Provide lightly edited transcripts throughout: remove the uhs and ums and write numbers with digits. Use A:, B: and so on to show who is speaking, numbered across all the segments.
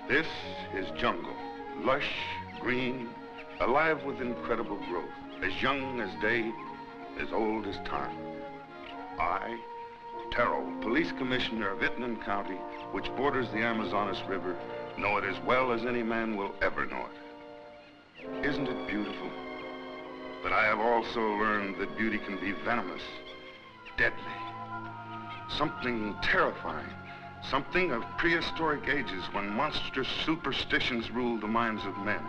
A: This is jungle, lush, green, alive with incredible growth, as young as day, as old as time. I, Taro, police commissioner of Viet County, which borders the Amazonas River, know it as well as any man will ever know it. Isn't it beautiful? But I have also learned that beauty can be venomous, deadly, something terrifying. Something of prehistoric ages when monstrous superstitions ruled the minds of men.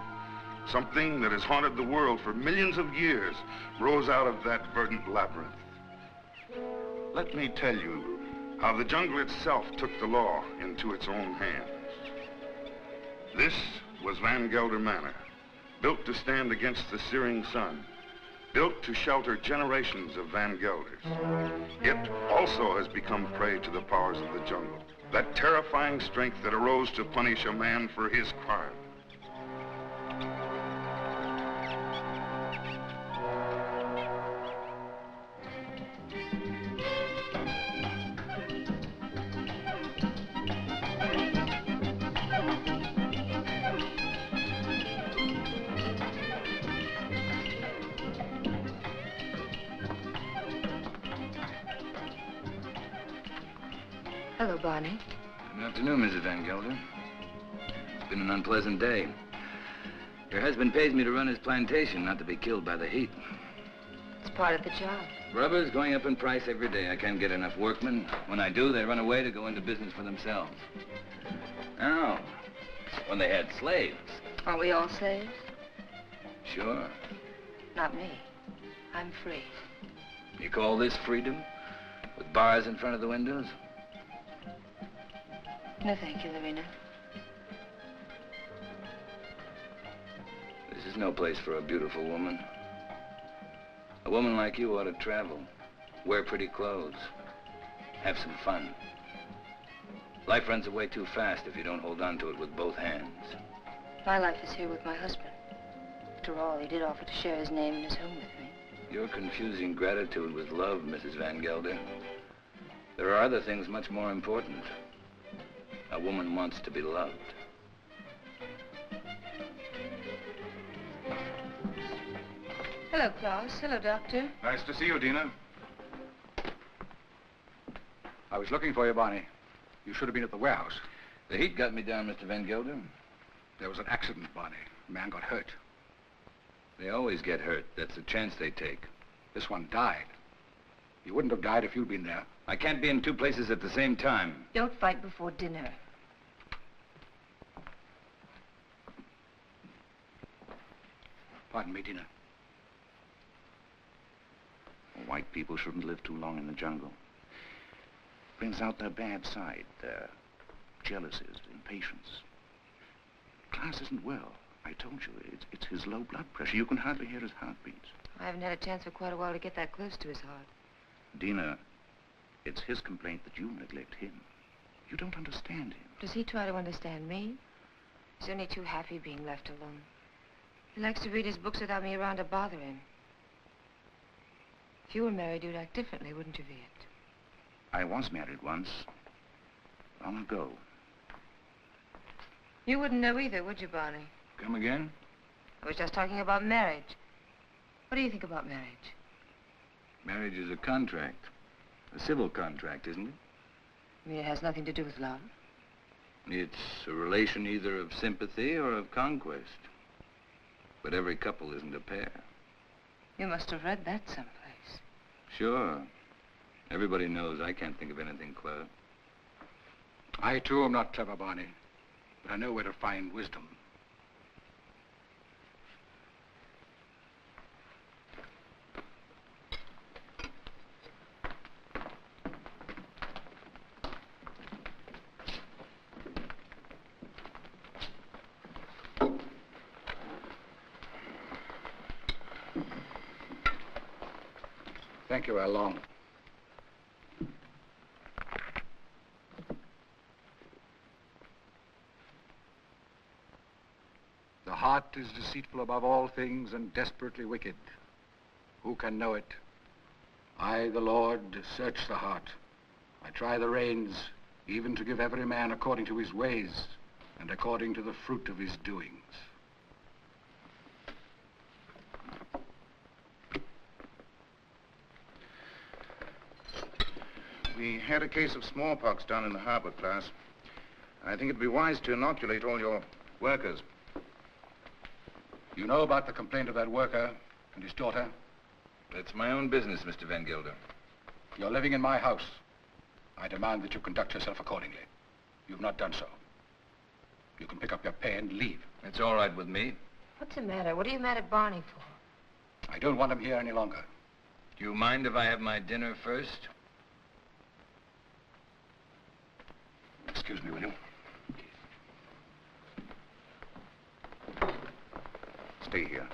A: Something that has haunted the world for millions of years rose out of that verdant labyrinth. Let me tell you how the jungle itself took the law into its own hands. This was Van Gelder Manor, built to stand against the searing sun, built to shelter generations of Van Gelders. It also has become prey to the powers of the jungle. That terrifying strength that arose to punish a man for his crime.
B: Hello, Barney.
C: Good afternoon, Mrs. Van Gelder. It's been an unpleasant day. Your husband pays me to run his plantation, not to be killed by the heat.
B: It's part of the job.
C: Rubber's going up in price every day. I can't get enough workmen. When I do, they run away to go into business for themselves. Now, when they had slaves.
B: Aren't we all slaves?
C: Sure.
B: Not me. I'm free.
C: You call this freedom? With bars in front of the windows?
B: No, thank you, Lorena.
C: This is no place for a beautiful woman. A woman like you ought to travel, wear pretty clothes, have some fun. Life runs away too fast if you don't hold on to it with both hands.
B: My life is here with my husband. After all, he did offer to share his name and his home with me.
C: You're confusing gratitude with love, Mrs. Van Gelder. There are other things much more important. A woman wants to be loved.
B: Hello, Klaus. Hello, Doctor.
D: Nice to see you, Dina. I was looking for you, Barney. You should have been at the warehouse.
C: The heat got me down, Mr. Van Gelder.
D: There was an accident, Barney. A man got hurt.
C: They always get hurt. That's the chance they take.
D: This one died. You wouldn't have died if you'd been there.
C: I can't be in two places at the same time.
B: Don't fight before dinner.
D: Pardon me, Dina.
E: White people shouldn't live too long in the jungle. Brings out their bad side, their jealousies, impatience. Klaus isn't well. I told you, it's his low blood pressure. You can hardly hear his heartbeats.
B: I haven't had a chance for quite a while to get that close to his heart.
E: Dina, It's his complaint that you neglect him. You don't understand him.
B: Does he try to understand me? He's only too happy being left alone. He likes to read his books without me around to bother him. If you were married, you'd act differently, wouldn't you, Viet?
E: I was married once. Long ago.
B: You wouldn't know either, would you, Barney?
C: Come again?
B: I was just talking about marriage. What do you think about marriage?
C: Marriage is a contract. A civil contract, isn't it?
B: You mean it has nothing to do with love?
C: It's a relation either of sympathy or of conquest. But every couple isn't a pair.
B: You must have read that someplace.
C: Sure. Everybody knows I can't think of anything clever.
D: I, too, am not clever, Barney. But I know where to find wisdom. Thank you, Lon. The heart is deceitful above all things and desperately wicked. Who can know it? I, the Lord, search the heart. I try the reins, even to give every man according to his ways and according to the fruit of his doings.
E: We had a case of smallpox down in the harbor, class. I think it'd be wise to inoculate all your workers.
D: You know about the complaint of that worker and his daughter?
C: That's my own business, Mr. Van Gelder.
D: You're living in my house. I demand that you conduct yourself accordingly. You've not done so. You can pick up your pay and leave.
C: It's all right with me.
B: What's the matter? What are you mad at Barney for?
D: I don't want him here any longer.
C: Do you mind if I have my dinner first?
D: Excuse me, will you?
E: Stay here.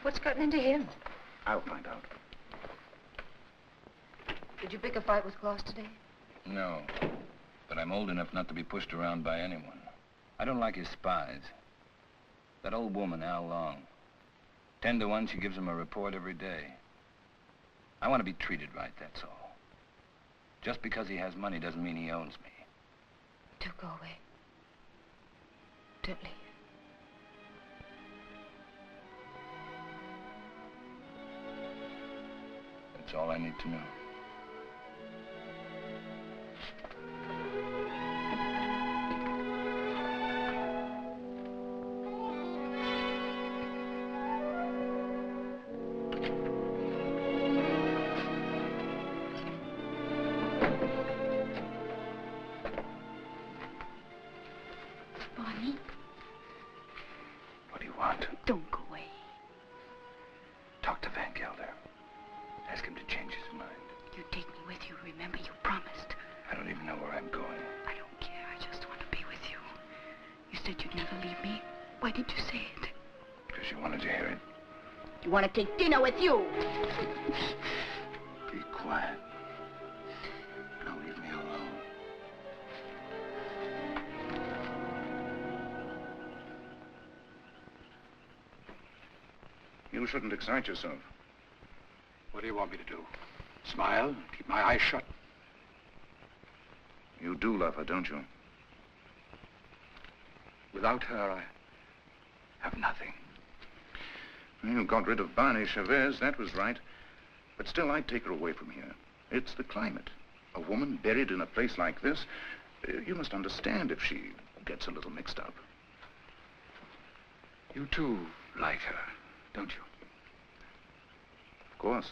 B: What's gotten into him?
E: I'll find out.
B: Did you pick a fight with Claus today?
C: No. But I'm old enough not to be pushed around by anyone. I don't like his spies. That old woman, Al Long. 10 to 1, she gives him a report every day. I want to be treated right, that's all. Just because he has money doesn't mean he owns me.
B: Don't go away. Don't leave.
C: That's all I need to know.
B: Barney?
C: What do you want?
B: Don't go away.
C: Talk to Van Gelder. Ask him to change his mind.
B: You take me with you. Remember, you promised.
C: I don't even know where I'm going.
B: I don't care. I just want to be with you. You said you'd never leave me. Why did you say it?
C: Because you wanted to hear it.
B: You want to take dinner with you.
C: Be quiet. Now leave me alone.
E: You shouldn't excite yourself.
D: What do you want me to do? Smile? Keep my eyes shut?
E: You do love her, don't you?
D: Without her, I have nothing.
E: You got rid of Barney Chavez, that was right. But still, I'd take her away from here. It's the climate. A woman buried in a place like this, you must understand if she gets a little mixed up.
D: You too like her, don't you?
E: Of course.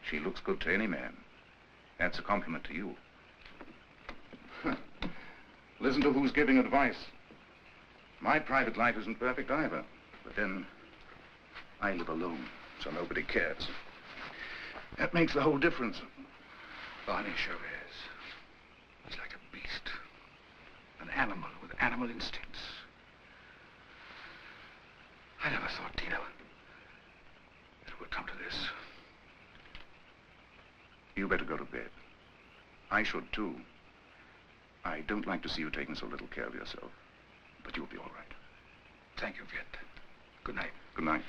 E: She looks good to any man. That's a compliment to you. Listen to who's giving advice. My private life isn't perfect either. But then, I live alone, so nobody cares. That makes the whole difference.
D: Barney Chavez. He's like a beast. An animal with animal instincts. I never thought Dina will come to this.
E: You better go to bed. I should, too. I don't like to see you taking so little care of yourself. But you'll be all right.
D: Thank you, Viet. Good night.
E: Good night.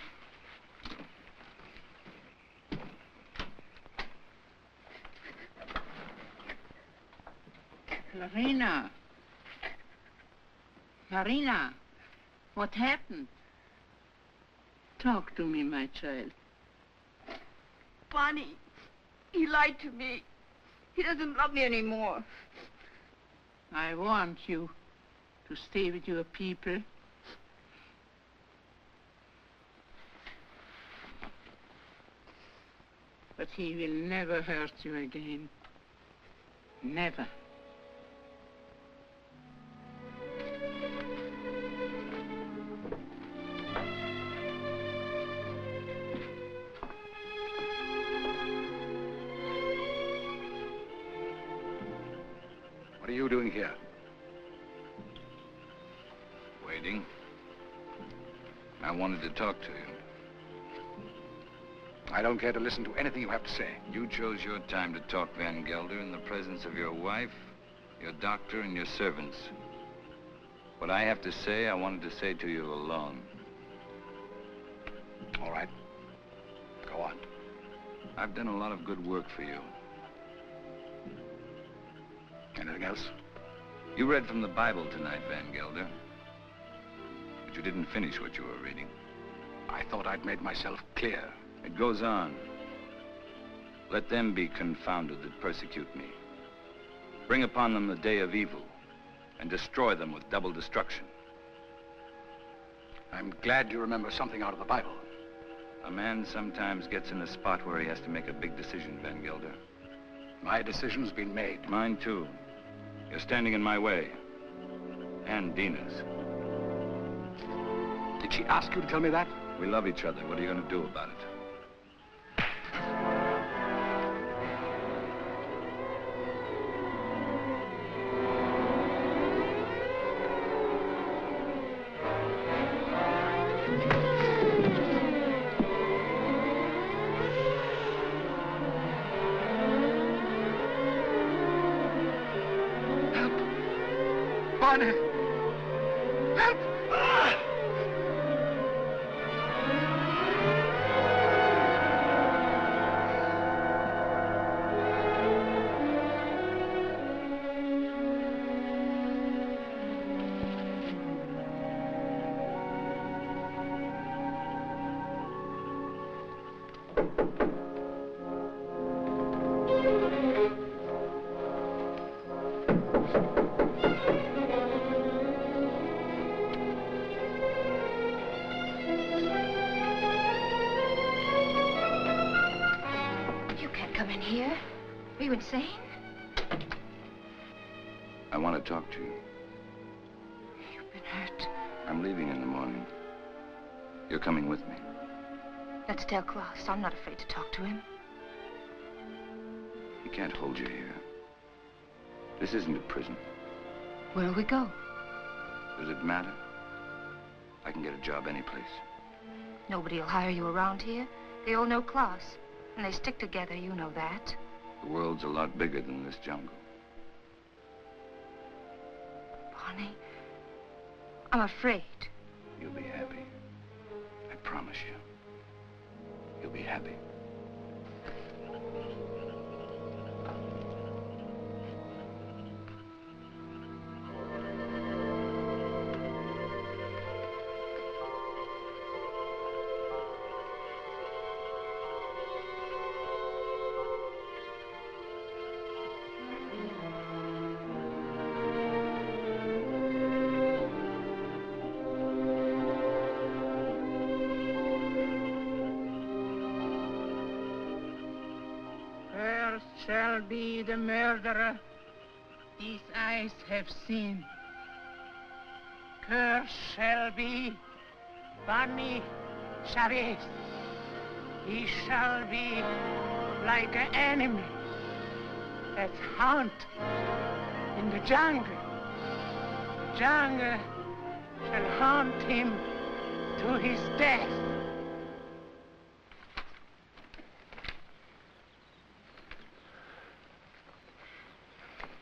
F: Marina. Marina, what happened? Talk to me, my child.
B: Barney, he lied to me. He doesn't love me anymore.
F: I want you to stay with your people. But he will never hurt you again. Never.
D: What are you doing here?
C: Waiting. I wanted to talk to you.
D: I don't care to listen to anything you have to say.
C: You chose your time to talk, Van Gelder, in the presence of your wife, your doctor, and your servants. What I have to say, I wanted to say to you alone.
D: All right. Go on.
C: I've done a lot of good work for you.
D: Anything else?
C: You read from the Bible tonight, Van Gelder. But you didn't finish what you were reading.
D: I thought I'd made myself clear.
C: It goes on. Let them be confounded that persecute me. Bring upon them the day of evil, and destroy them with double destruction.
D: I'm glad you remember something out of the Bible.
C: A man sometimes gets in a spot where he has to make a big decision, Van Gelder.
D: My decision's been made.
C: Mine, too. You're standing in my way. And Dina's.
D: Did she ask you to tell me that?
C: We love each other. What are you going to do about it?
D: Barney! Help!
B: Are you insane?
C: I want to talk to you.
B: You've been hurt.
C: I'm leaving in the morning. You're coming with me.
B: Let's tell Klaus. I'm not afraid to talk to him.
C: He can't hold you here. This isn't a prison.
B: Where'll we go?
C: Does it matter? I can get a job anyplace.
B: Nobody will hire you around here. They all know Klaus. And they stick together, you know that.
C: The world's a lot bigger than this jungle.
B: Barney, I'm afraid.
C: You'll be happy. I promise you. You'll be happy.
F: Shall be the murderer these eyes have seen. Cursed shall be Barney Chavez. He shall be like an animal that haunt in the jungle. The jungle shall haunt him to his death.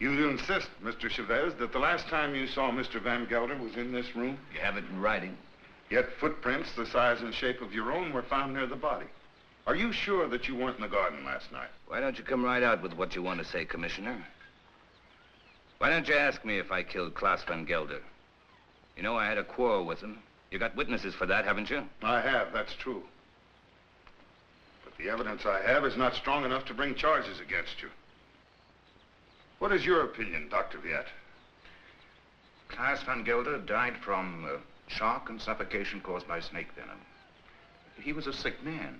A: You insist, Mr. Chavez, that the last time you saw Mr. Van Gelder was in this room?
C: You have it in writing.
A: Yet footprints the size and shape of your own were found near the body. Are you sure that you weren't in the garden last night?
C: Why don't you come right out with what you want to say, Commissioner? Why don't you ask me if I killed Klaus Van Gelder? You know I had a quarrel with him. You got witnesses for that, haven't you?
A: I have, that's true. But the evidence I have is not strong enough to bring charges against you. What is your opinion, Dr. Viet?
E: Klaus Van Gelder died from shock and suffocation caused by snake venom. He was a sick man.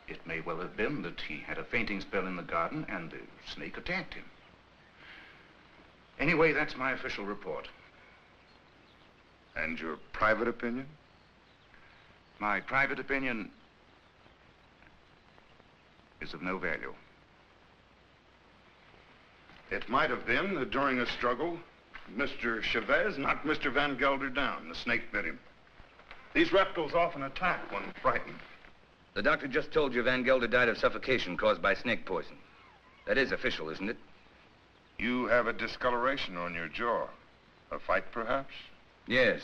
E: It may well have been that he had a fainting spell in the garden and the snake attacked him. Anyway, that's my official report.
A: And your private opinion?
E: My private opinion is of no value.
A: It might have been that during a struggle, Mr. Chavez knocked Mr. Van Gelder down. The snake bit him. These reptiles often attack when frightened.
C: The doctor just told you Van Gelder died of suffocation caused by snake poison. That is official, isn't it?
A: You have a discoloration on your jaw. A fight, perhaps?
C: Yes,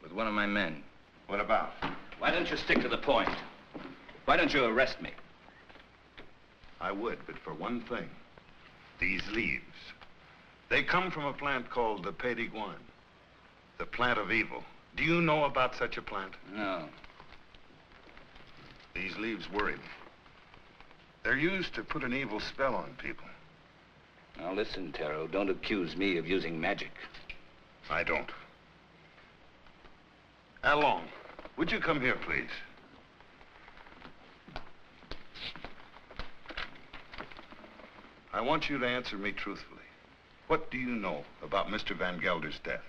C: with one of my men.
A: What about?
C: Why don't you stick to the point? Why don't you arrest me?
A: I would, but for one thing. These leaves. They come from a plant called the Payton, the plant of evil. Do you know about such a plant?
C: No.
A: These leaves worry me. They're used to put an evil spell on people.
C: Now listen, Taro, don't accuse me of using magic.
A: I don't. Alon, would you come here, please? I want you to answer me truthfully. What do you know about Mr. Van Gelder's death?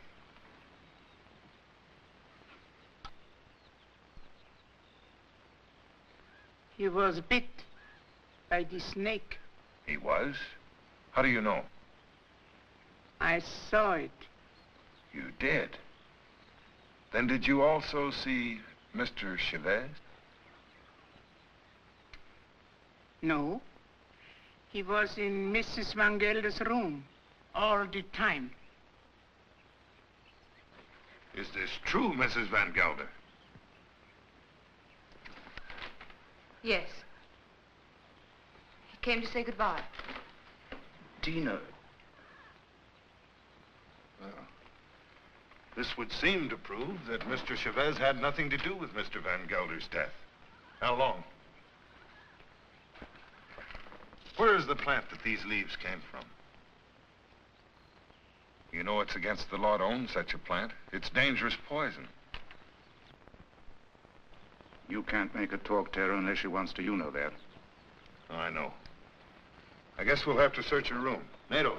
F: He was bit by the snake.
A: He was? How do you know?
F: I saw it.
A: You did? Then did you also see Mr. Chavez?
F: No. He was in Mrs. Van Gelder's room all the time.
A: Is this true, Mrs. Van Gelder?
B: Yes. He came to say goodbye.
A: Dina. Well, this would seem to prove that Mr. Chavez had nothing to do with Mr. Van Gelder's death. How long? Where is the plant that these leaves came from? You know it's against the law to own such a plant. It's dangerous poison.
E: You can't make her talk, Taro, unless she wants to. You know that.
A: I know. I guess we'll have to search her room. Nato,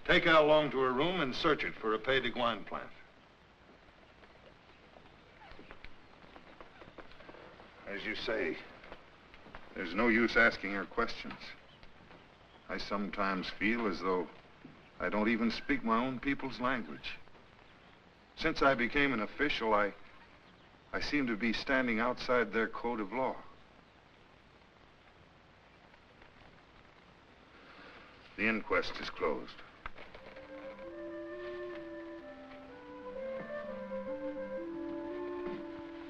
A: take Al Long to her room and search it for a Payton plant. As you say, there's no use asking her questions. I sometimes feel as though I don't even speak my own people's language. Since I became an official, I seem to be standing outside their code of law. The inquest is closed.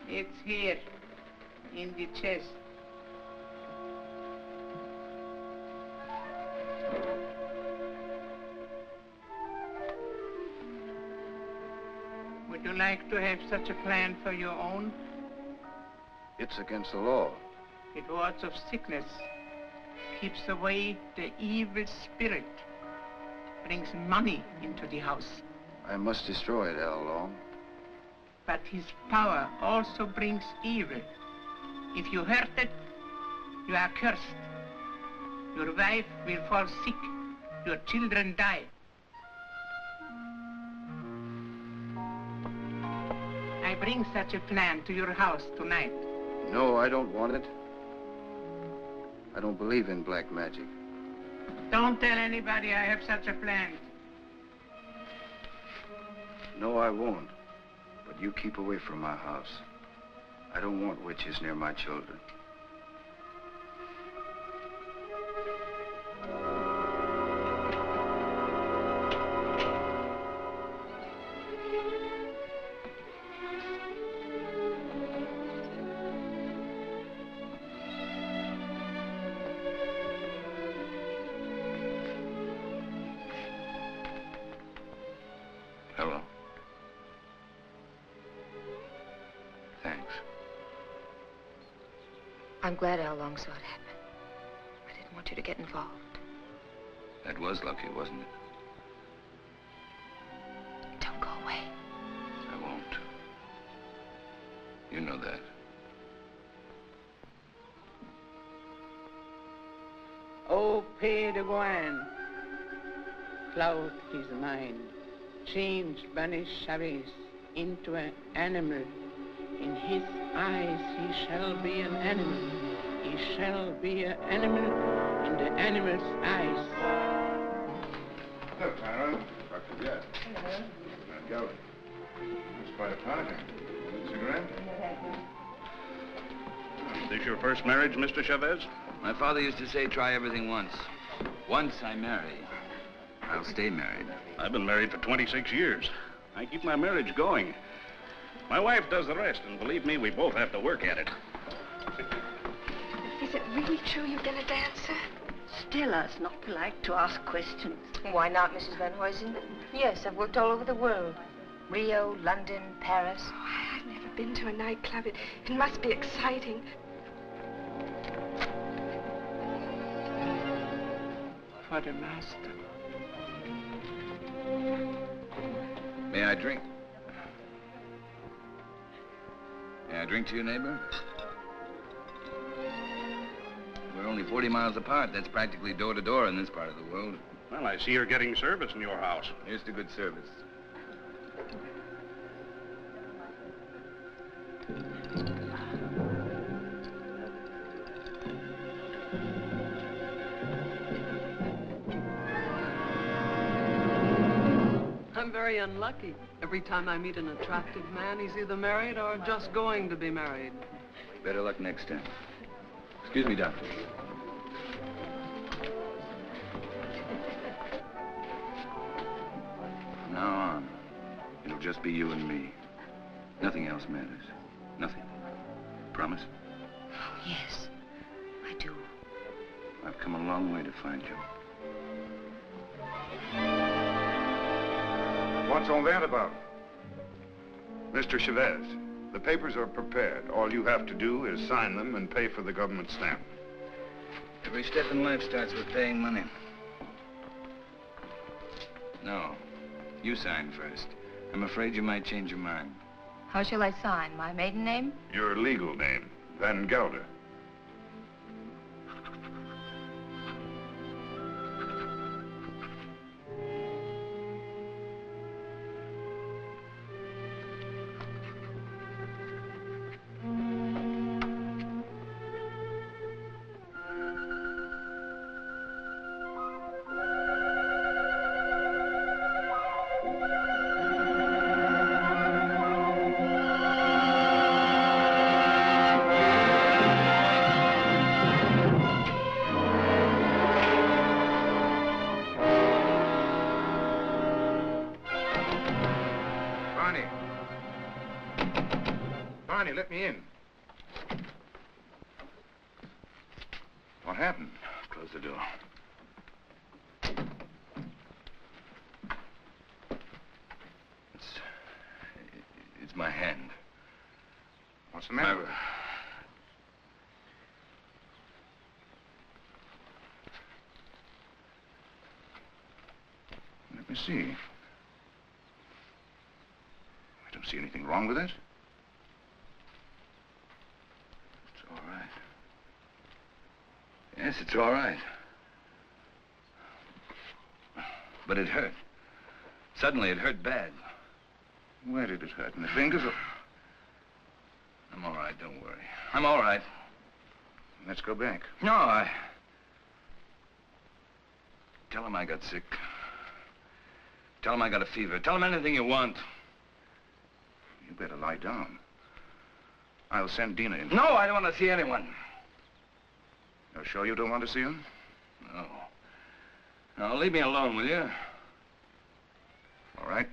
F: It's here, in the chest. Would you like to have such a plan for your own?
D: It's against the law.
F: It wards off sickness, keeps away the evil spirit, brings money into the house.
D: I must destroy it, Al Long.
F: But his power also brings evil. If you hurt it, you are cursed. Your wife will fall sick. Your children die. I bring such a plan to your house tonight.
D: No, I don't want it. I don't believe in black magic.
F: Don't tell anybody I have such a plan.
D: No, I won't. But you keep away from my house. I don't want witches near my children.
B: I'm glad how long saw it happen. I didn't want you to get involved.
C: That was lucky, wasn't it?
B: Don't go away.
C: I won't. You know that.
F: Oh, Pay de Guan, cloud his mind, changed Barney Chavez into an animal. In his eyes he shall be an animal. He shall be an animal in the animal's eyes.
A: Hello, Taro. Dr. Viet. Hello. Van Gelder. That's quite a party. Cigarette?
E: Is this your first marriage, Mr. Chavez?
C: My father used to say, try everything once. Once I marry, I'll stay married.
E: I've been married for 26 years. I keep my marriage going. My wife does the rest, and believe me, we both have to work at it.
G: Is it really true you've been a dancer?
H: Stella's not polite to ask questions.
B: Why not, Mrs. Van Huysen? Yes, I've worked all over the world. Rio, London, Paris.
G: Oh, I've never been to a nightclub. It must be exciting.
F: For the master.
C: May I drink? May I drink to you, neighbor? We're only 40 miles apart. That's practically door to door in this part of the world.
E: Well, I see you're getting service in your house.
C: Here's to good service.
I: I'm very unlucky. Every time I meet an attractive man, he's either married or just going to be married.
C: Better luck next time. Excuse me, doctor. From now on, it'll just be you and me. Nothing else matters. Nothing. Promise?
B: Oh, yes, I do.
C: I've come a long way to find you.
A: What's all that about? Mr. Chavez, the papers are prepared. All you have to do is sign them and pay for the government stamp.
C: Every step in life starts with paying money. No, you sign first. I'm afraid you might change your mind.
B: How shall I sign? My maiden name?
A: Your legal name, Van Gelder.
E: Barney, let me in. What happened?
C: Close the door. It's my hand.
E: What's the matter with it? Let me see. I don't see anything wrong with it.
C: It's all right. Yes, it's all right. But it hurt. Suddenly, it hurt bad.
E: Where did it hurt? In the fingers or...
C: I'm all right, don't worry. I'm all right.
E: Let's go back.
C: No, Tell him I got sick. Tell him I got a fever. Tell him anything you want.
E: You better lie down. I'll send Dina in.
C: No, I don't want to see anyone.
E: You're sure you don't want to see him?
C: No. Now, leave me alone, will you?
E: All right.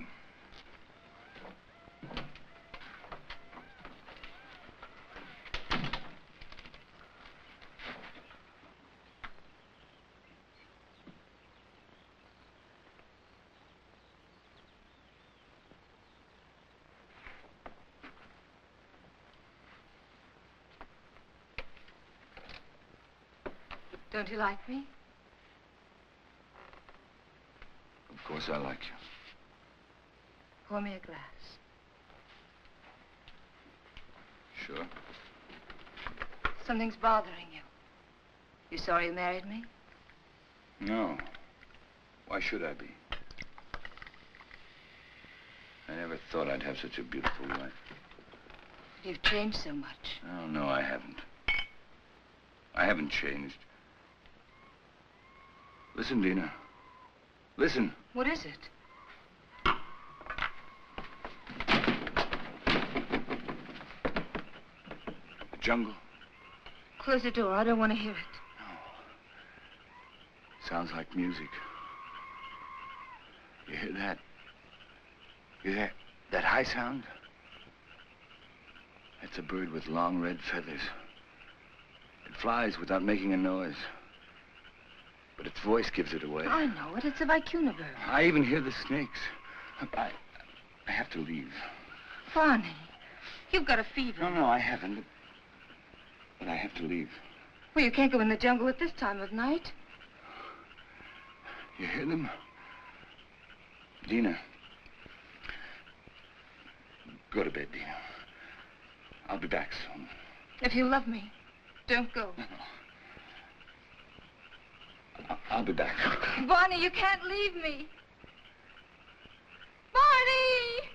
B: Don't you like me?
C: Of course I like you.
B: Pour me a glass.
C: Sure.
B: Something's bothering you. You sorry you married me?
C: No. Why should I be? I never thought I'd have such a beautiful wife.
B: You've changed so much.
C: Oh, no, I haven't. I haven't changed. Listen, Dina. Listen.
B: What is it?
C: The jungle.
B: Close the door. I don't want to hear it.
C: No. Sounds like music. You hear that? You hear that high sound? That's a bird with long red feathers. It flies without making a noise. But its voice gives it away.
B: I know it. It's a vicuna bird.
C: I even hear the snakes. I have to leave.
B: Barney, you've got a fever.
C: No, I haven't. But I have to leave.
B: Well, you can't go in the jungle at this time of night.
C: You hear them? Dina. Go to bed, Dina. I'll be back soon.
B: If you love me, don't go.
C: No. I'll be back.
B: Barney, you can't leave me. Barney!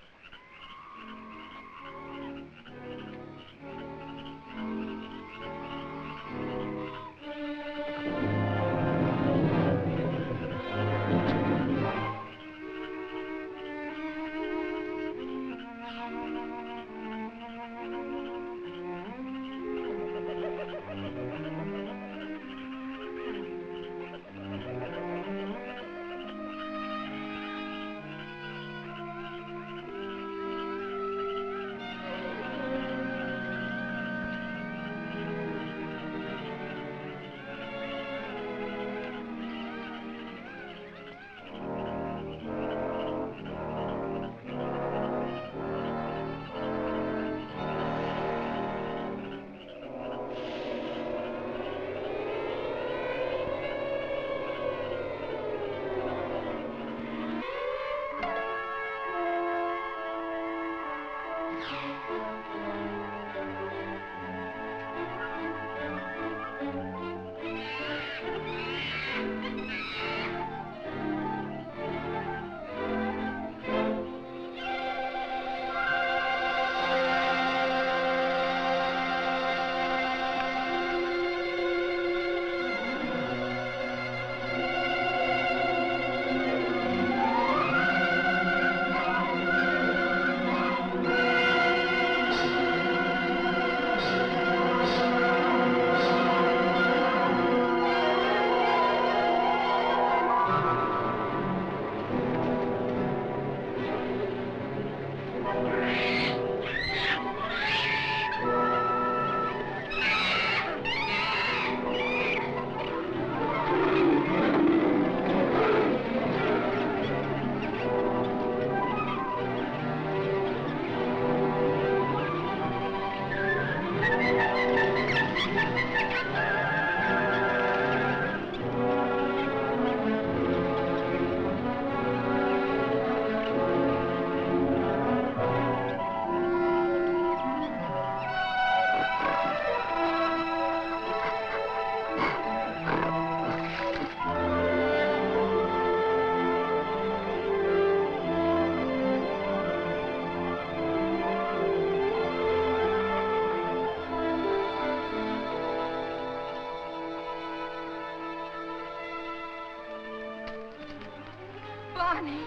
B: Barney,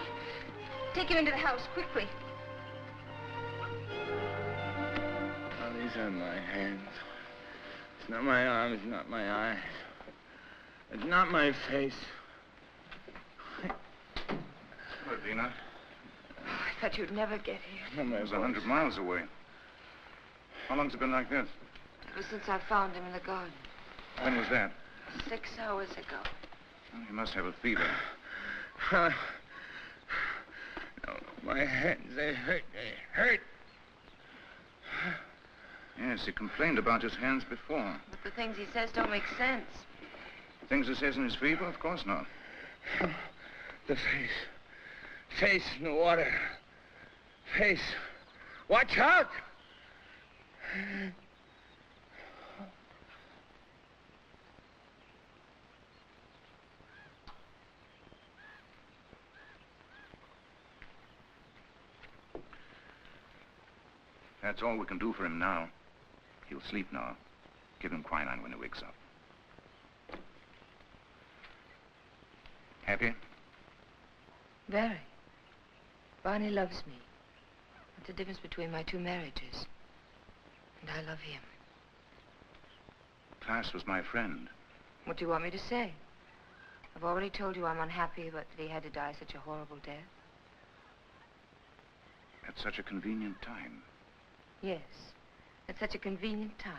B: take him into the house, quickly.
C: Oh, these are my hands. It's not my arms, not my eyes. It's not my face.
E: Hello, Dina.
B: I thought you'd never get here.
E: It was 100 miles away. How long's it been like this?
B: Ever since I found him in the garden.
E: When was that?
B: 6 hours ago.
E: Well, you must have a fever.
C: No, my hands, they hurt. They hurt.
E: Yes, he complained about his hands before.
B: But the things he says don't make sense.
E: Things he says in his fever? Of course not.
F: The face. Face in the water. Face. Watch out!
E: That's all we can do for him now. He'll sleep now. Give him quinine when he wakes up. Happy?
B: Very. Barney loves me. That's the difference between my two marriages. And I love him.
E: Class was my friend.
B: What do you want me to say? I've already told you I'm unhappy, but that he had to die such a horrible death.
E: At such a convenient time.
B: Yes, at such a convenient time.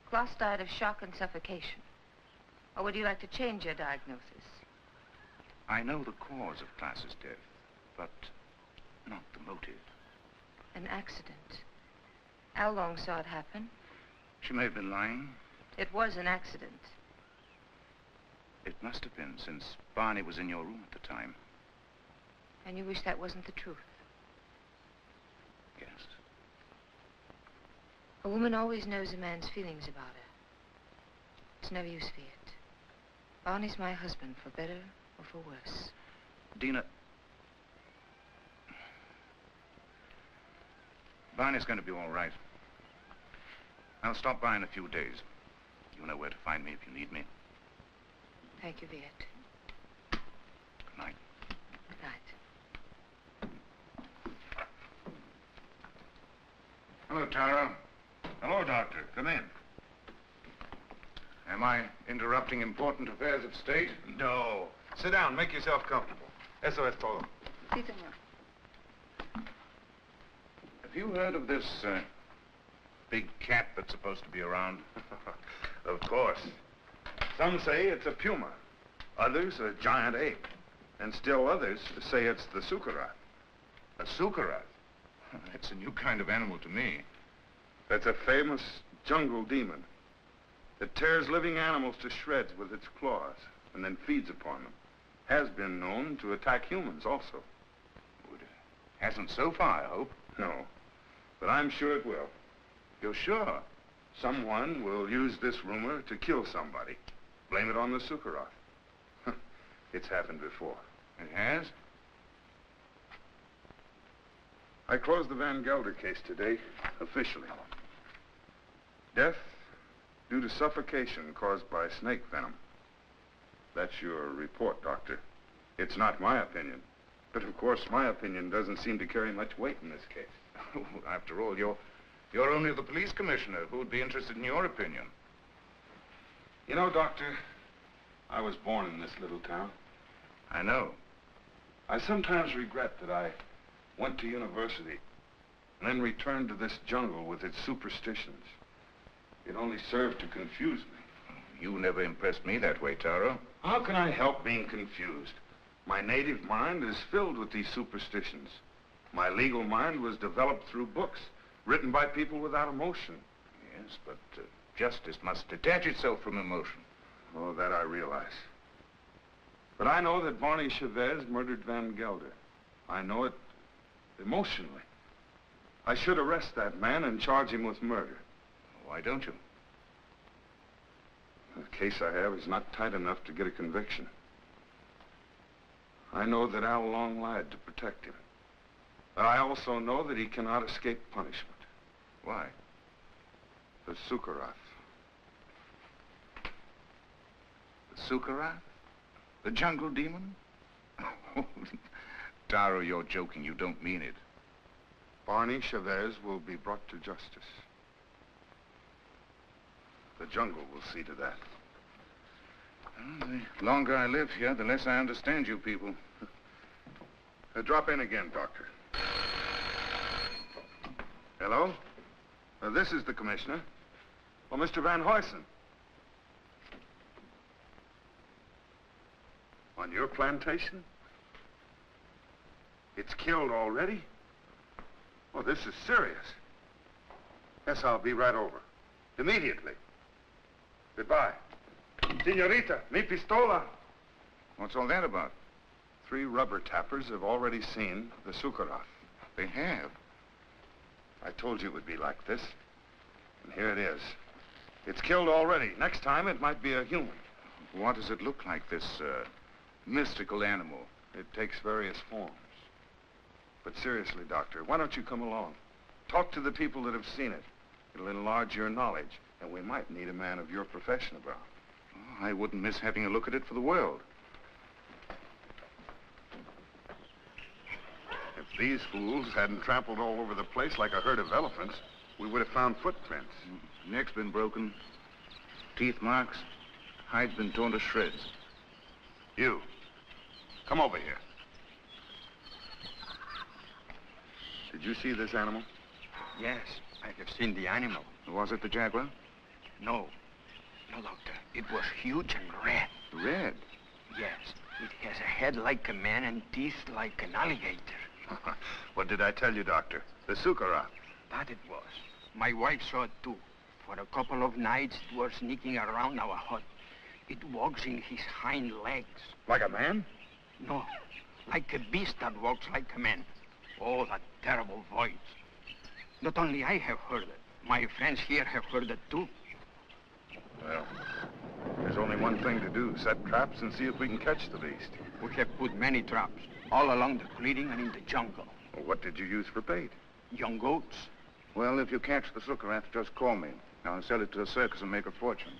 B: Klaus died of shock and suffocation. Or would you like to change your diagnosis?
E: I know the cause of Klaus's death, but not the motive.
B: An accident. How long saw it happen?
E: She may have been lying.
B: It was an accident.
E: It must have been, since Barney was in your room at the time.
B: And you wish that wasn't the truth?
E: Yes.
B: A woman always knows a man's feelings about her. It's no use, Viet. Barney's my husband, for better or for worse.
E: Dina... Barney's going to be all right. I'll stop by in a few days. You know where to find me if you need me.
B: Thank you, Viet.
E: Good night.
B: Good night.
A: Hello, Taro. Hello, Doctor. Come in.
E: Am I interrupting important affairs of state?
A: No. Sit down. Make yourself comfortable. Eso es todo.
G: Sí, señor.
E: Have you heard of this big cat that's supposed to be around?
A: Of course. Some say it's a puma. Others a giant ape. And still others say it's the Sukara.
E: A Sukara? It's a new kind of animal to me.
A: That's a famous jungle demon. It tears living animals to shreds with its claws and then feeds upon them. Has been known to attack humans also.
E: It hasn't so far, I hope.
A: No, but I'm sure it will.
E: You're sure?
A: Someone will use this rumor to kill somebody. Blame it on the Sukara. It's happened before.
E: It has?
A: I closed the Van Gelder case today, officially. Death due to suffocation caused by snake venom. That's your report, Doctor. It's not my opinion. But of course, my opinion doesn't seem to carry much weight in this case.
E: After all, you're only the police commissioner. Who would be interested in your opinion?
A: You know, Doctor, I was born in this little town.
E: I know.
A: I sometimes regret that I went to university and then returned to this jungle with its superstitions. It only served to confuse me.
E: You never impressed me that way, Taro.
A: How can I help being confused? My native mind is filled with these superstitions. My legal mind was developed through books written by people without emotion.
E: Yes, but justice must detach itself from emotion.
A: Oh, that I realize. But I know that Barney Chavez murdered Van Gelder. I know it emotionally. I should arrest that man and charge him with murder.
E: Why don't you?
A: The case I have is not tight enough to get a conviction. I know that Al Long lied to protect him. But I also know that he cannot escape punishment.
E: Why?
A: The Sukara.
E: The Sukara? The jungle demon? Taro, you're joking. You don't mean it.
A: Barney Chavez will be brought to justice. The jungle will see to that.
E: Well, the longer I live here, the less I understand you people.
A: Drop in again, Doctor. Hello? This is the commissioner. Well, Mr. Van Huysen. On your plantation? It's killed already? Well, this is serious. Yes, I'll be right over. Immediately. Goodbye. Senorita, mi pistola.
E: What's all that about?
A: 3 rubber tappers have already seen the Sukara.
E: They have.
A: I told you it would be like this. And here it is. It's killed already. Next time, it might be a human.
E: What does it look like, this, mystical animal?
A: It takes various forms. But seriously, Doctor, why don't you come along? Talk to the people that have seen it. It'll enlarge your knowledge, and we might need a man of your profession about.
E: Oh, I wouldn't miss having a look at it for the world.
A: If these fools hadn't trampled all over the place like a herd of elephants, we would have found footprints.
E: Neck's been broken, teeth marks, hide's been torn to shreds.
A: You, come over here. Did you see this animal?
J: Yes, I have seen the animal.
E: Was it the jaguar?
J: No. No, Doctor. It was huge and red.
E: Red?
J: Yes. It has a head like a man and teeth like an alligator.
A: What did I tell you, Doctor? The Sukara.
J: That it was. My wife saw it too. For a couple of nights, it was sneaking around our hut. It walks in his hind legs.
A: Like a man?
J: No. Like a beast that walks like a man. Oh, that terrible voice. Not only I have heard it. My friends here have heard it too.
A: Well, there's only one thing to do. Set traps and see if we can catch the beast.
J: We have put many traps. All along the clearing and in the jungle.
A: Well, what did you use for bait?
J: Young goats.
E: Well, if you catch the Sukara, just call me. I'll sell it to the circus and make a fortune.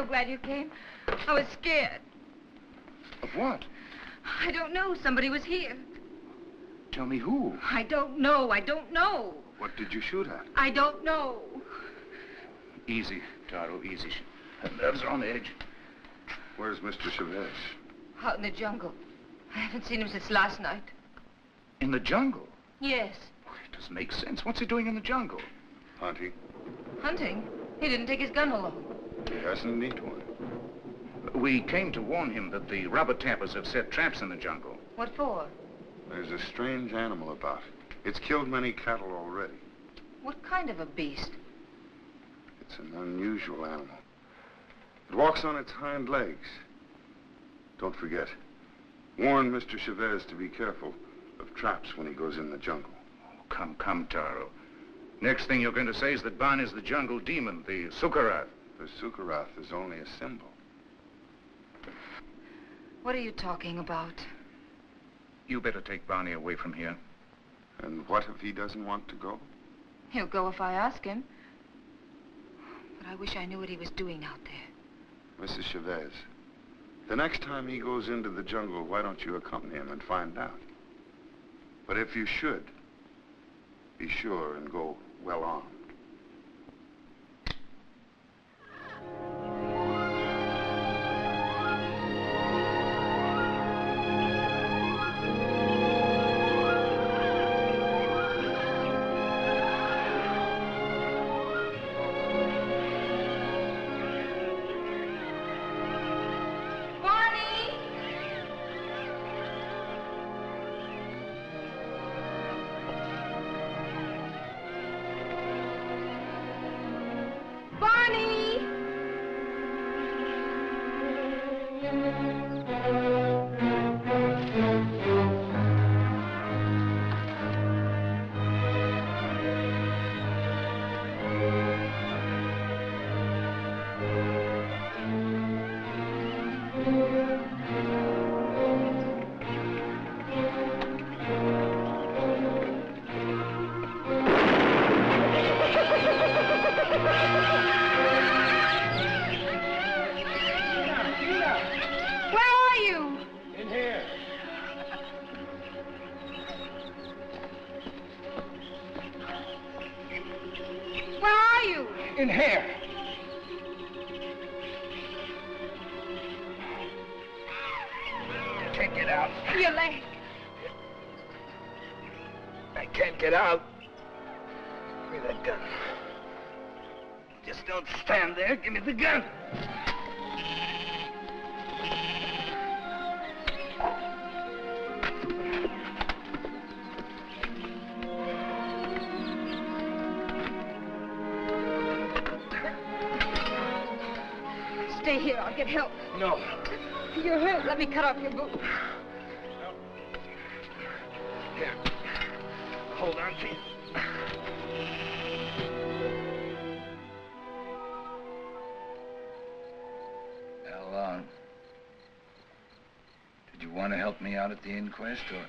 B: glad you came. I was scared.
E: Of what?
B: I don't know. Somebody was here.
E: Tell me who?
B: I don't know. I don't know.
A: What did you shoot at?
B: I don't know.
E: Easy, Taro, easy. Her nerves are on edge.
A: Where's Mr. Chavez?
B: Out in the jungle. I haven't seen him since last night.
E: In the jungle?
B: Yes.
E: Well, it doesn't make sense. What's he doing in the jungle?
A: Hunting.
B: Hunting? He didn't take his gun along.
A: He doesn't need one.
E: We came to warn him that the rubber tappers have set traps in the jungle.
B: What for?
A: There's a strange animal about. It's killed many cattle already.
B: What kind of a beast?
A: It's an unusual animal. It walks on its hind legs. Don't forget, warn Mr. Chavez to be careful of traps when he goes in the jungle.
E: Oh, come, Taro. Next thing you're going to say is that Barney's the jungle demon, the Sukara.
A: The Sukara is only a symbol.
B: What are you talking about?
E: You better take Barney away from here.
A: And what if he doesn't want to go?
B: He'll go if I ask him. But I wish I knew what he was doing out there.
A: Mrs. Chavez, the next time he goes into the jungle, why don't you accompany him and find out? But if you should, be sure and go well armed.
J: In here. I can't get out.
B: Your leg.
J: I can't get out. Give me that gun. Just don't stand there. Give me the gun.
B: Stay here. I'll get help.
J: No.
B: You're hurt. Let me cut off your boot.
J: No. Here. Hold on to you.
C: How long? Did you want to help me out at the inquest, or...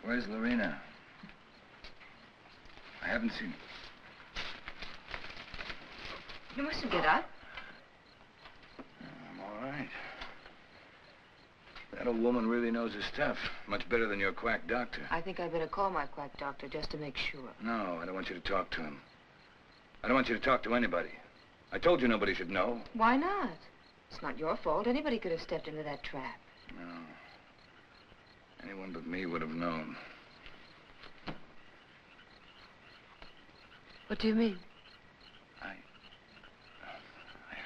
C: Where's Lorena? I haven't seen her.
B: You mustn't get up.
C: I'm all right. That old woman really knows her stuff. Much better than your quack doctor.
B: I think I better call my quack doctor just to make sure.
C: No, I don't want you to talk to him. I don't want you to talk to anybody. I told you nobody should know.
B: Why not? It's not your fault. Anybody could have stepped into that trap.
C: No. Anyone but me would have known.
B: What do you mean?
C: I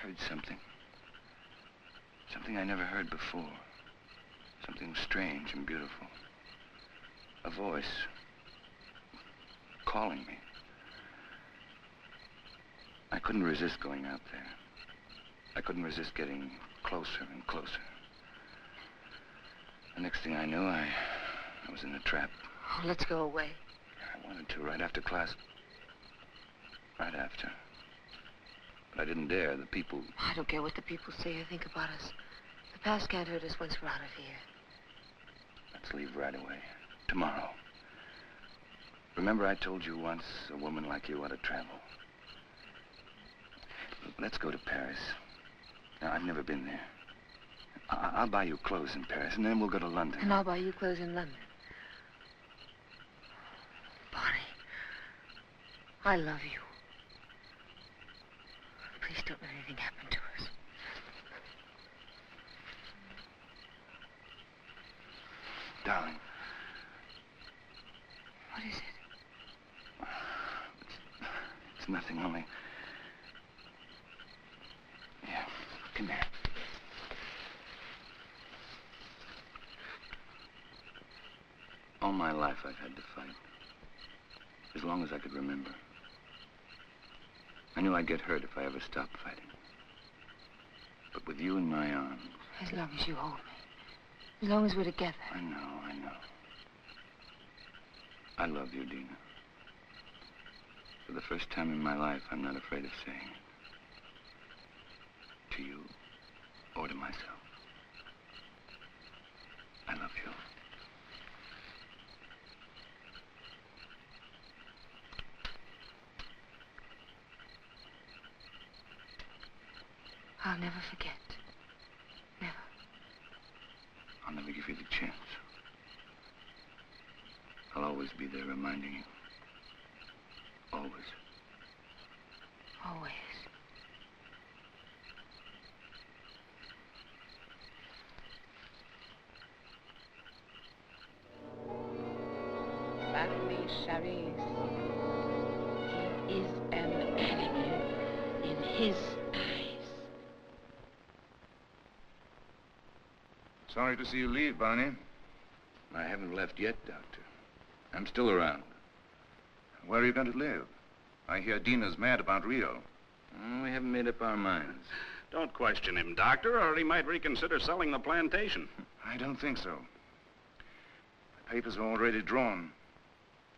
C: heard something. Something I never heard before. Something strange and beautiful. A voice calling me. I couldn't resist going out there. I couldn't resist getting closer and closer. The next thing I knew, I was in a trap.
B: Oh, let's go away.
C: I wanted to right after class. Right after. But I didn't dare. The people...
B: I don't care what the people say or think about us. The past can't hurt us once we're out of here.
C: Let's leave right away. Tomorrow. Remember I told you once a woman like you ought to travel? Let's go to Paris. Now, I've never been there. I'll buy you clothes in Paris, and then we'll go to London.
B: And I'll buy you clothes in London. Barney, I love you. Please don't let anything happen to us.
C: Darling.
B: What is it?
C: It's nothing, only... Yeah, come here. my life I've had to fight. As long as I could remember. I knew I'd get hurt if I ever stopped fighting. But with you in my arms...
B: As long as you hold me. As long as we're together.
C: I know. I love you, Dina. For the first time in my life, I'm not afraid of saying it. To you, or to myself. I love you.
B: I'll never forget. Never.
C: I'll never give you the chance. I'll always be there reminding you. Always.
B: Always.
H: Barney Chavez. He is an animal in his eyes.
E: Sorry to see you leave, Barney.
C: I haven't left yet, Doctor. I'm still around.
E: Where are you going to live? I hear Dina's mad about Rio.
C: We haven't made up our minds.
K: Don't question him, Doctor, or he might reconsider selling the plantation.
E: I don't think so. The papers are already drawn.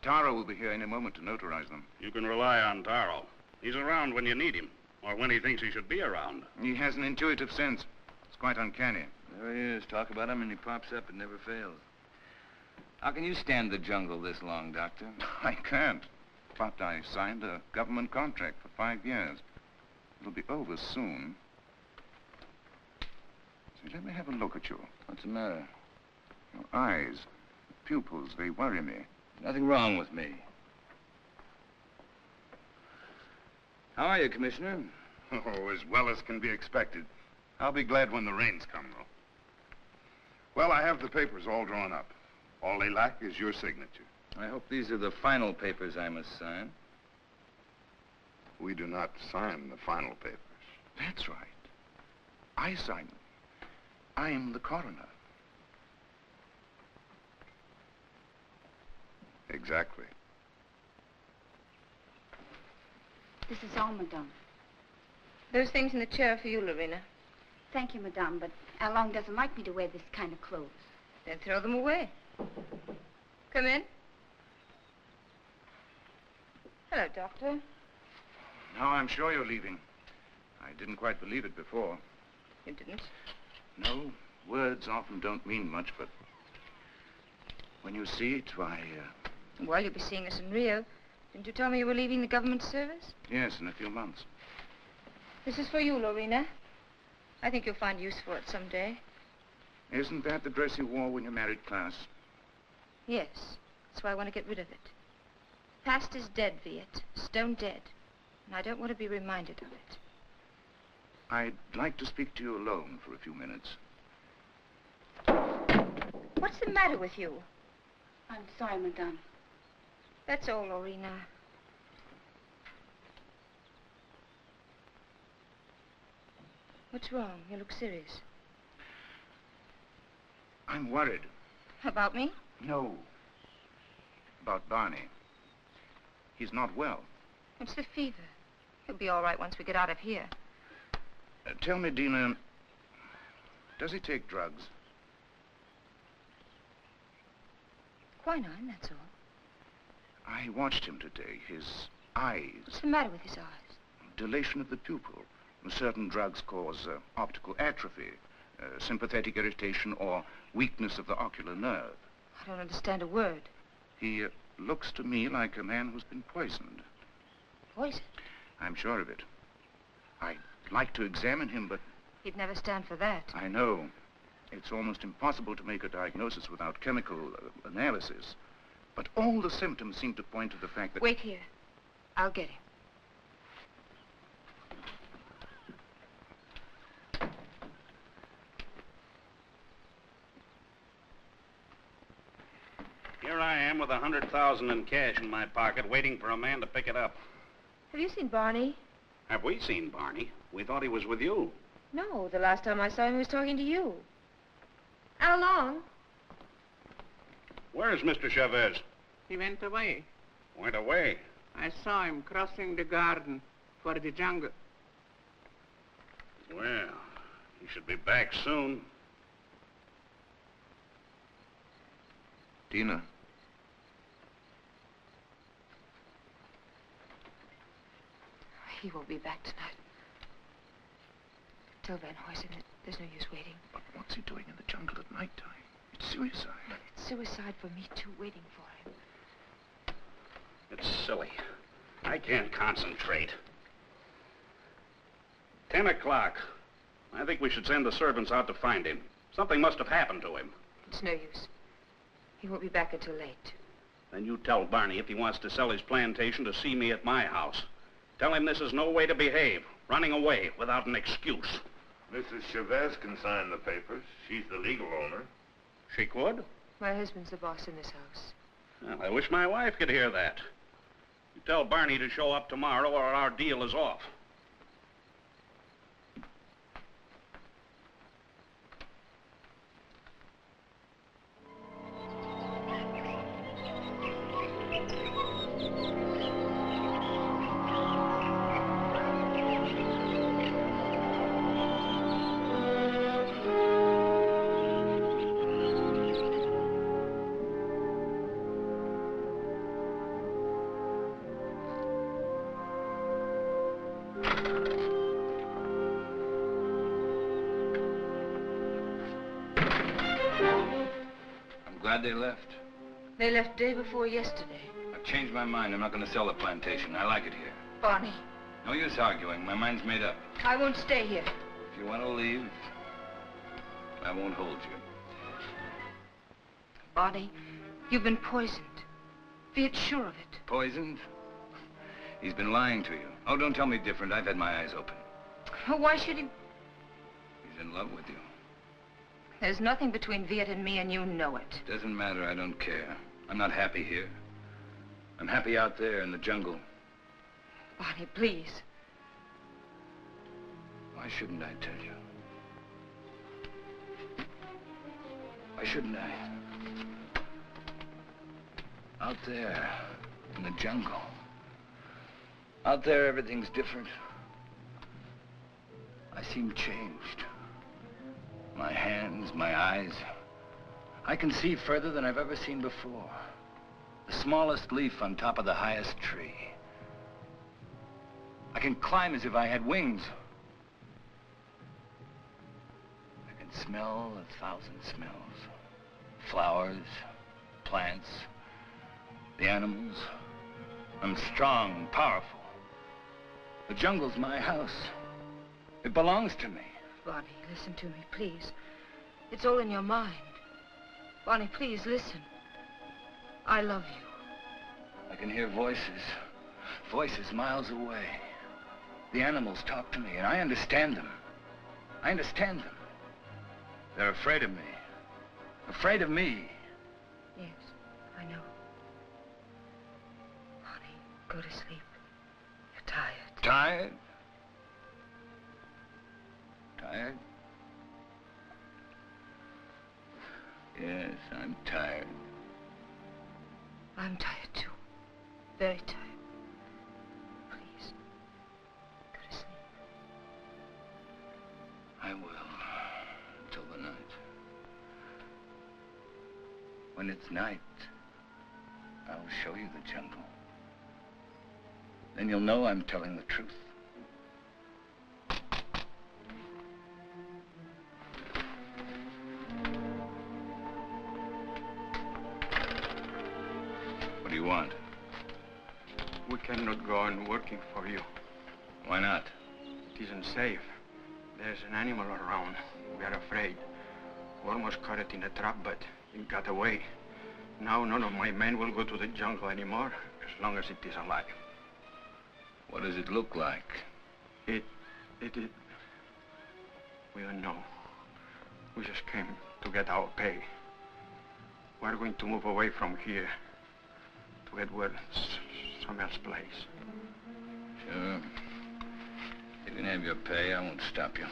E: Taro will be here any moment to notarize them.
K: You can rely on Taro. He's around when you need him, or when he thinks he should be around.
E: He has an intuitive sense. It's quite uncanny.
C: There he is. Talk about him and he pops up. It never fails. How can you stand the jungle this long, Doctor?
E: I can't. But I signed a government contract for 5 years. It'll be over soon. See, let me have a look at you.
C: What's the matter?
E: Your eyes, pupils, they worry me.
C: Nothing wrong with me. How are you, Commissioner?
A: Oh, as well as can be expected. I'll be glad when the rains come, though. Well, I have the papers all drawn up. All they lack is your signature.
C: I hope these are the final papers I must sign.
A: We do not sign the final papers.
E: That's right. I sign them. I am the coroner.
A: Exactly.
L: This is all, madame.
B: Those things in the chair are for you, Lorena.
L: Thank you, madame, but Alon doesn't like me to wear this kind of clothes.
B: Then throw them away. Come in. Hello, Doctor.
E: Now I'm sure you're leaving. I didn't quite believe it before.
B: You didn't?
E: No, words often don't mean much, but when you see it, why,
B: Well, you'll be seeing us in Rio. Didn't you tell me you were leaving the government service?
E: Yes, in a few months.
B: This is for you, Lorena. I think you'll find use for it someday.
E: Isn't that the dress you wore when you married Klaus?
B: Yes. That's why I want to get rid of it. Past is dead, Viet. Stone dead. And I don't want to be reminded of it.
E: I'd like to speak to you alone for a few minutes.
B: What's the matter with you?
L: I'm sorry, madame.
B: That's all, Lorena. What's wrong? You look serious.
E: I'm worried.
B: About me?
E: No. About Barney. He's not well.
B: It's the fever. He'll be all right once we get out of here.
E: Tell me, Dina, does he take drugs?
B: Quinine, that's all.
E: I watched him today. His eyes.
B: What's the matter with his eyes?
E: Dilation of the pupil. Certain drugs cause optical atrophy, sympathetic irritation, or weakness of the ocular nerve.
B: I don't understand a word.
E: He looks to me like a man who's been poisoned.
B: Poisoned?
E: I'm sure of it. I'd like to examine him, but...
B: He'd never stand for that.
E: I know. It's almost impossible to make a diagnosis without chemical analysis. But all the symptoms seem to point to the fact that...
B: Wait here. I'll get him.
K: Here I am with $100,000 in cash in my pocket, waiting for a man to pick it up.
B: Have you seen Barney?
K: Have we seen Barney? We thought he was with you.
B: No, the last time I saw him, he was talking to you. How long?
K: Where's Mr. Chavez?
F: He went away.
K: Went away?
F: I saw him crossing the garden for the jungle.
K: Well, he should be back soon.
C: Dina.
B: He won't be back tonight. Tell Van Huysen that there's no use waiting.
E: But what's he doing in the jungle at nighttime? It's suicide.
B: It's suicide for me, too, waiting for him.
K: It's silly. I can't concentrate. 10 o'clock. I think we should send the servants out to find him. Something must have happened to him.
B: It's no use. He won't be back until late.
K: Then you tell Barney if he wants to sell his plantation to see me at my house. Tell him this is no way to behave, running away without an excuse.
A: Mrs. Chavez can sign the papers. She's the legal owner.
K: She could?
B: My husband's the boss in this house.
K: Well, I wish my wife could hear that. You tell Barney to show up tomorrow or our deal is off.
C: Glad they left.
B: They left day before yesterday.
C: I've changed my mind. I'm not going to sell the plantation. I like it here.
B: Barney.
C: No use arguing. My mind's made up.
B: I won't stay here.
C: If you want to leave, I won't hold you.
B: Barney, you've been poisoned. Viet's sure of it.
C: Poisoned? He's been lying to you. Oh, don't tell me different. I've had my eyes open.
B: Oh, why should he?
C: He's in love with you.
B: There's nothing between Viet and me, and you know it.
C: Doesn't matter. I don't care. I'm not happy here. I'm happy out there in the jungle.
B: Barney, please.
C: Why shouldn't I tell you? Why shouldn't I? Out there in the jungle. Out there, everything's different. I seem changed. My hands, my eyes. I can see further than I've ever seen before. The smallest leaf on top of the highest tree. I can climb as if I had wings. I can smell 1,000 smells. Flowers, plants, the animals. I'm strong, powerful. The jungle's my house. It belongs to me.
B: Barney, listen to me, please. It's all in your mind. Barney, please, listen. I love you.
C: I can hear voices. Voices miles away. The animals talk to me, and I understand them. I understand them. They're afraid of me. Afraid of me.
B: Yes, I know. Barney, go to sleep. You're tired.
C: Tired? Tired? Yes, I'm tired.
B: I'm tired, too. Very tired. Please, go to sleep.
C: I will, till the night. When it's night, I'll show you the jungle. Then you'll know I'm telling the truth. What do you want?
J: We cannot go on working for you.
C: Why not?
J: It isn't safe. There's an animal around. We are afraid. We almost caught it in a trap, but it got away. Now none of my men will go to the jungle anymore, as long as it is alive.
C: What does it look like?
J: It... We don't know. We just came to get our pay. We're going to move away from here to get where some else place.
C: Sure. You can have your pay. I won't stop you.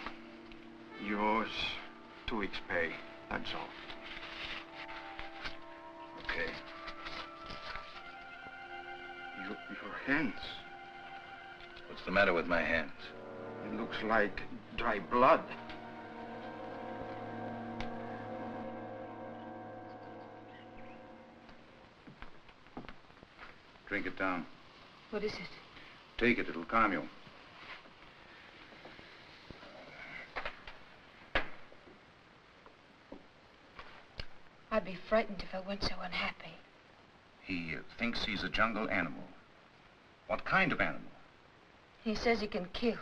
J: Yours, 2 weeks' pay. That's all.
C: okay.
J: Your hands.
C: What's the matter with my hands?
J: It looks like dry blood.
E: Drink it down.
B: What is it?
E: Take it, it'll calm you.
B: I'd be frightened if I weren't so unhappy.
E: He thinks he's a jungle animal. What kind of animal?
B: He says he can kill.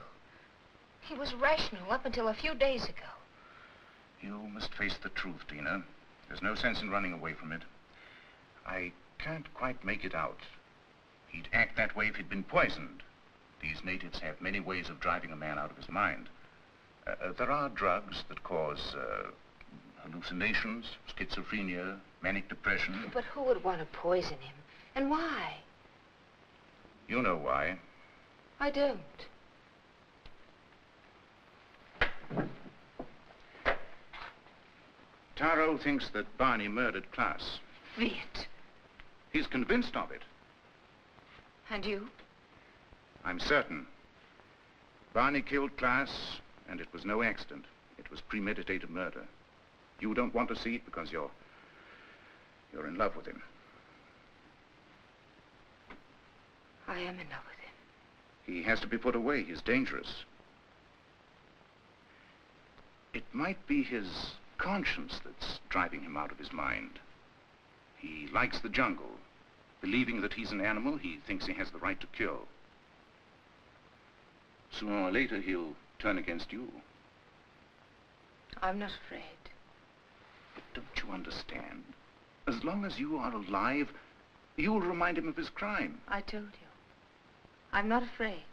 B: He was rational up until a few days ago.
E: You must face the truth, Dina. There's no sense in running away from it. I can't quite make it out. He'd act that way if he'd been poisoned. These natives have many ways of driving a man out of his mind. There are drugs that cause hallucinations, schizophrenia, manic depression.
B: But who would want to poison him? And why?
E: You know why.
B: I don't.
E: Taro thinks that Barney murdered Klaas.
B: Viet.
E: He's convinced of it.
B: And you?
E: I'm certain. Barney killed Klaas, and it was no accident. It was premeditated murder. You don't want to see it because you're in love with him.
B: I am in love with him.
E: He has to be put away. He's dangerous. It might be his conscience that's driving him out of his mind. He likes the jungle. Believing that he's an animal, he thinks he has the right to kill. Sooner or later, he'll turn against you.
B: I'm not afraid.
E: But don't you understand? As long as you are alive, you'll remind him of his crime.
B: I told you. I'm not afraid.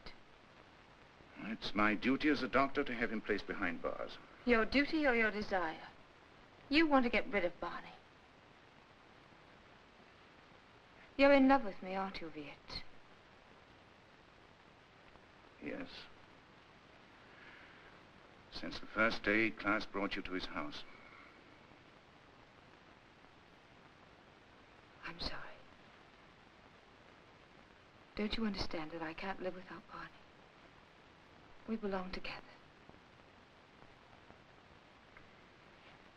E: It's my duty as a doctor to have him placed behind bars.
B: Your duty or your desire? You want to get rid of Barney. You're in love with me, aren't you, Viet?
E: Yes. Since the first day Klaas brought you to his house.
B: I'm sorry. Don't you understand that I can't live without Barney? We belong together.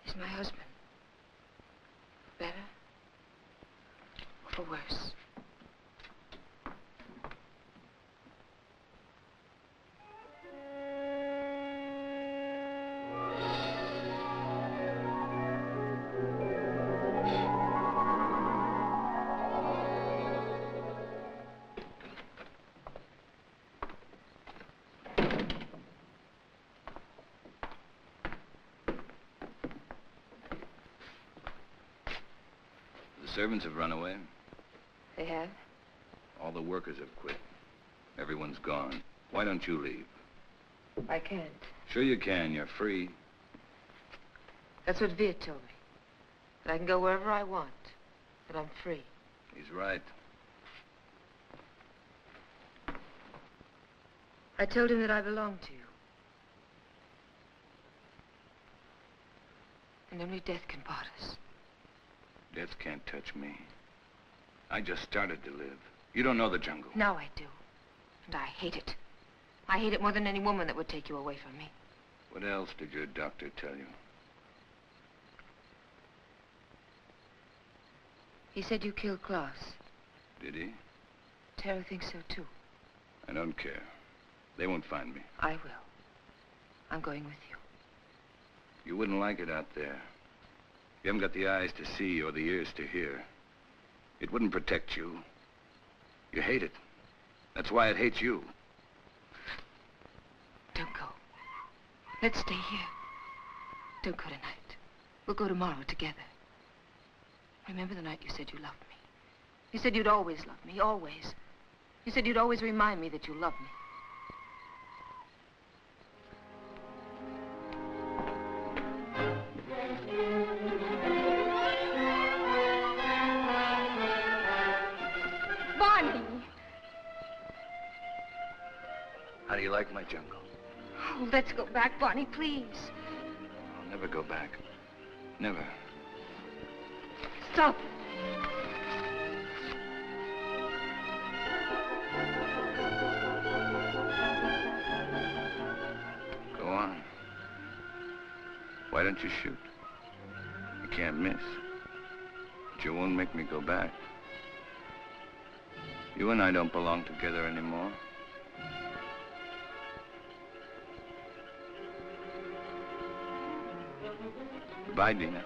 B: He's my husband. For better or for worse.
C: Servants have run away.
B: They have?
C: All the workers have quit. Everyone's gone. Why don't you leave?
B: I can't.
C: Sure you can. You're free.
B: That's what Viet told me. That I can go wherever I want. That I'm free.
C: He's right.
B: I told him that I belonged to you. And only death can part us.
C: Death can't touch me. I just started to live. You don't know the jungle.
B: Now I do. And I hate it. I hate it more than any woman that would take you away from me.
C: What else did your doctor tell you?
B: He said you killed Klaas.
C: Did he?
B: Taro thinks so, too.
C: I don't care. They won't find me.
B: I will. I'm going with you.
C: You wouldn't like it out there. You haven't got the eyes to see or the ears to hear. It wouldn't protect you. You hate it. That's why it hates you.
B: Don't go. Let's stay here. Don't go tonight. We'll go tomorrow together. Remember the night you said you loved me? You said you'd always love me, always. You said you'd always remind me that you loved me.
C: How do you like my jungle?
B: Oh, let's go back, Barney, please.
C: I'll never go back. Never.
B: Stop.
C: Why don't you shoot? You can't miss. But you won't make me go back. You and I don't belong together anymore. Goodbye, Dina.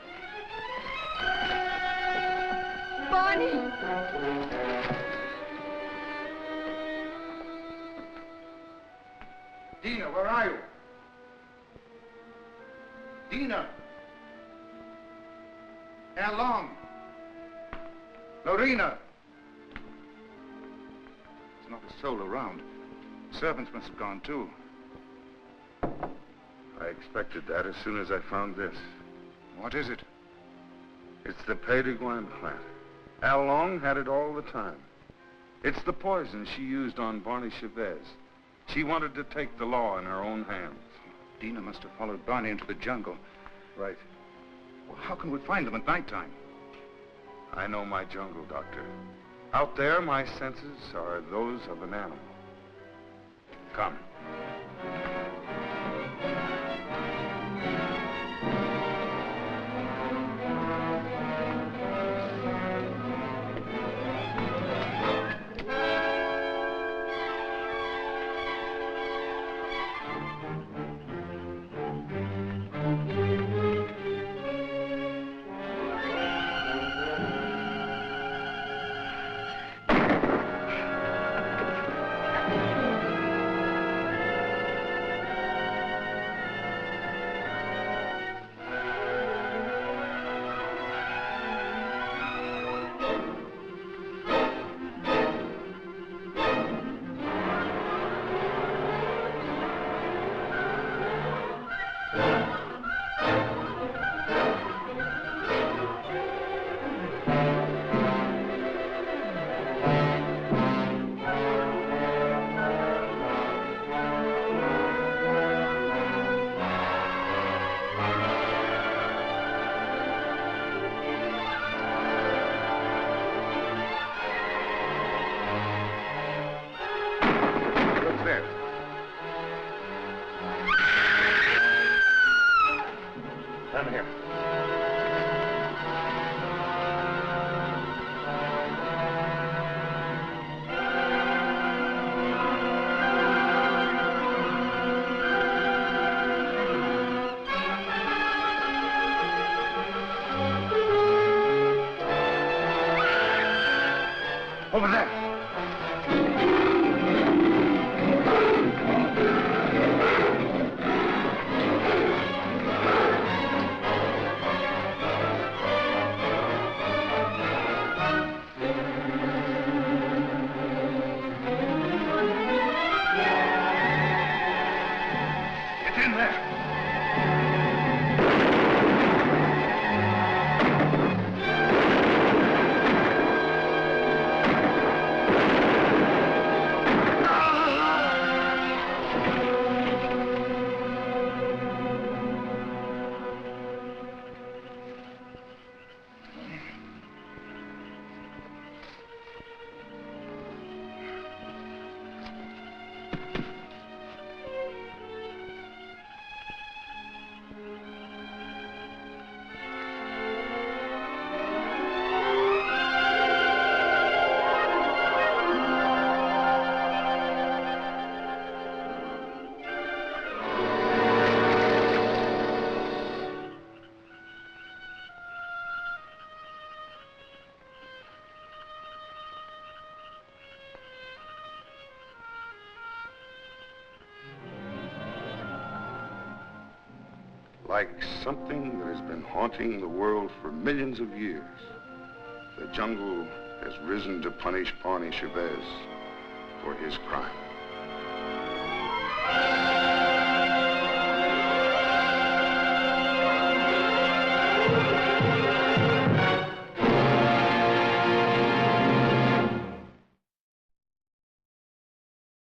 B: Barney!
D: Dina, where are you? Dina! How long? Lorena!
E: There's not a soul around. Servants must have gone too.
A: I expected that as soon as I found this.
E: What is it?
A: It's the Pay de Guin plant. Al Long had it all the time. It's the poison she used on Barney Chavez. She wanted to take the law in her own hands.
E: Dina must have followed Barney into the jungle.
A: Right.
E: Well, how can we find them at nighttime?
A: I know my jungle, Doctor. Out there, my senses are those of an animal. Come.
D: Over there.
A: Get in there. Like something that has been haunting the world for millions of years, the jungle has risen to punish Barney Chavez for his crime.